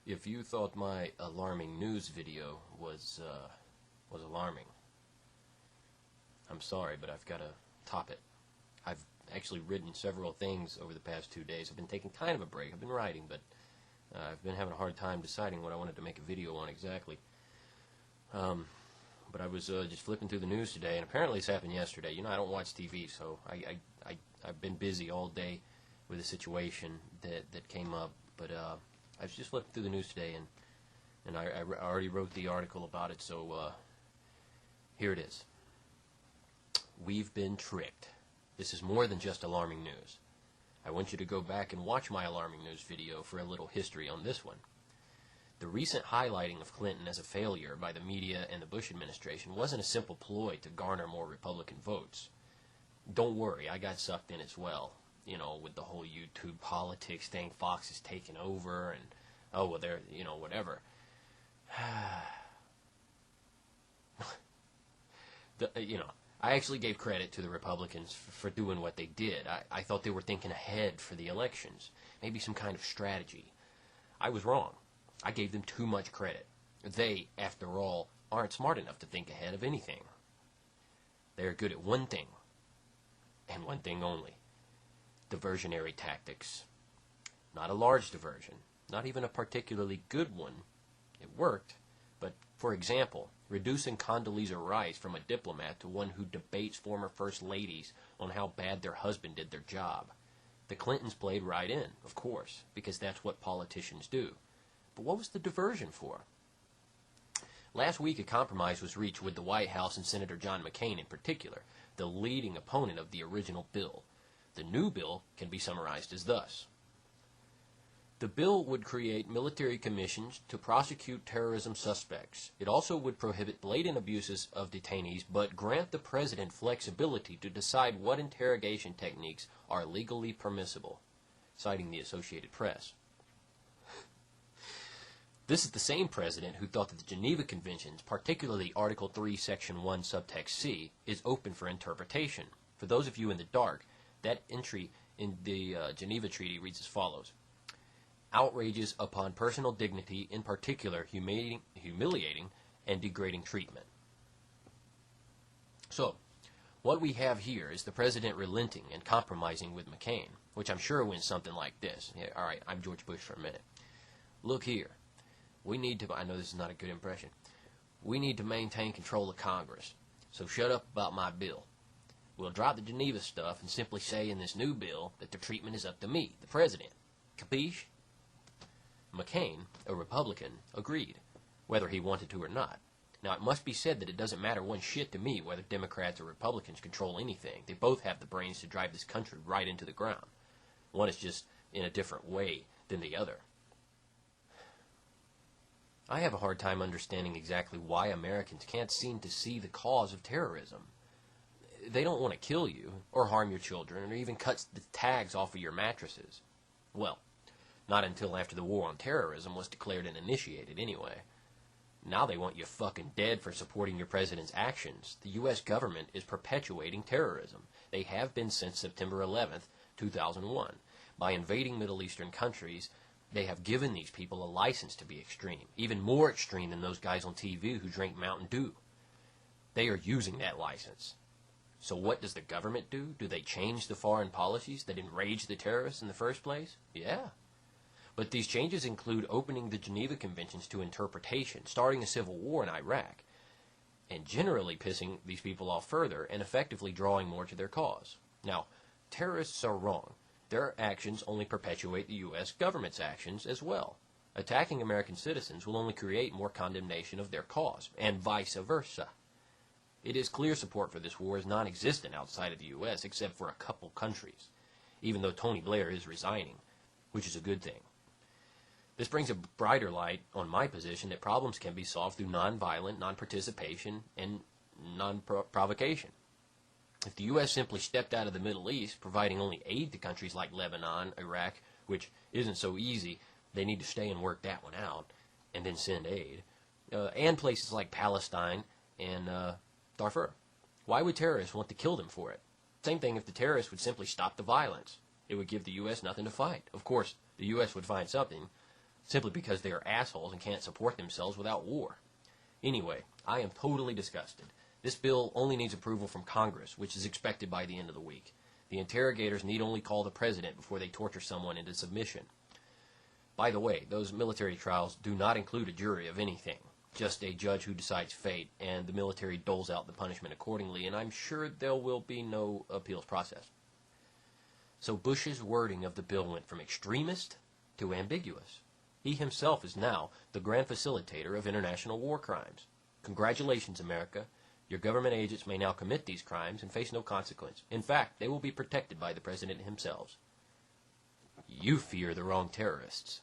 If you thought my alarming news video was alarming, I'm sorry, but I've got to top it. I've actually written several things over the past 2 days. I've been taking kind of a break. I've been writing, but I've been having a hard time deciding what I wanted to make a video on exactly. But I was just flipping through the news today, and apparently this happened yesterday. You know, I don't watch TV, so I've been busy all day with a situation that came up. But I was just flipping through the news today, and I already wrote the article about it, so here it is. We've been tricked. This is more than just alarming news. I want you to go back and watch my alarming news video for a little history on this one. The recent highlighting of Clinton as a failure by the media and the Bush administration wasn't a simple ploy to garner more Republican votes. Don't worry, I got sucked in as well. You know, with the whole YouTube politics thing, Fox is taking over, and, oh, well, they're, you know, whatever. I actually gave credit to the Republicans for doing what they did. I thought they were thinking ahead for the elections, maybe some kind of strategy. I was wrong. I gave them too much credit. They, after all, aren't smart enough to think ahead of anything. They are good at one thing, and one thing only: diversionary tactics. Not a large diversion, not even a particularly good one. It worked, but, for example, reducing Condoleezza Rice from a diplomat to one who debates former first ladies on how bad their husband did their job. The Clintons played right in, of course, because that's what politicians do. But what was the diversion for? Last week, a compromise was reached with the White House and Senator John McCain in particular, the leading opponent of the original bill. The new bill can be summarized as thus. The bill would create military commissions to prosecute terrorism suspects. It also would prohibit blatant abuses of detainees, but grant the president flexibility to decide what interrogation techniques are legally permissible, citing the Associated Press. This is the same president who thought that the Geneva Conventions, particularly Article 3, Section 1, Subtext C, is open for interpretation. For those of you in the dark, that entry in the Geneva Treaty reads as follows. Outrages upon personal dignity, in particular humiliating and degrading treatment. So, what we have here is the president relenting and compromising with McCain, which I'm sure went something like this. Yeah, all right, I'm George Bush for a minute. Look here. We need to, I know this is not a good impression, we need to maintain control of Congress, so shut up about my bill. We'll drop the Geneva stuff and simply say in this new bill that the treatment is up to me, the president. Capiche? McCain, a Republican, agreed, whether he wanted to or not. Now, it must be said that it doesn't matter one shit to me whether Democrats or Republicans control anything. They both have the brains to drive this country right into the ground. One is just in a different way than the other. I have a hard time understanding exactly why Americans can't seem to see the cause of terrorism. They don't want to kill you, or harm your children, or even cut the tags off of your mattresses. Well, not until after the war on terrorism was declared and initiated, anyway. Now they want you fucking dead for supporting your president's actions. The U.S. government is perpetuating terrorism. They have been since September 11th, 2001. By invading Middle Eastern countries, they have given these people a license to be extreme, even more extreme than those guys on TV who drink Mountain Dew. They are using that license. So what does the government do? Do they change the foreign policies that enraged the terrorists in the first place? Yeah. But these changes include opening the Geneva Conventions to interpretation, starting a civil war in Iraq, and generally pissing these people off further and effectively drawing more to their cause. Now, terrorists are wrong. Their actions only perpetuate the U.S. government's actions as well. Attacking American citizens will only create more condemnation of their cause, and vice versa. It is clear support for this war is non-existent outside of the U.S. except for a couple countries, even though Tony Blair is resigning, which is a good thing. This brings a brighter light on my position that problems can be solved through nonviolent, non-participation, and non-provocation. If the U.S. simply stepped out of the Middle East, providing only aid to countries like Lebanon, Iraq, which isn't so easy, they need to stay and work that one out, and then send aid, and places like Palestine and Darfur. Why would terrorists want to kill them for it? Same thing if the terrorists would simply stop the violence. It would give the U.S. nothing to fight. Of course, the U.S. would find something, simply because they are assholes and can't support themselves without war. Anyway, I am totally disgusted. This bill only needs approval from Congress, which is expected by the end of the week. The interrogators need only call the president before they torture someone into submission. By the way, those military trials do not include a jury of anything, just a judge who decides fate, and the military doles out the punishment accordingly, and I'm sure there will be no appeals process. So Bush's wording of the bill went from extremist to ambiguous. He himself is now the grand facilitator of international war crimes. Congratulations, America. Your government agents may now commit these crimes and face no consequence. In fact, they will be protected by the president himself. You fear the wrong terrorists.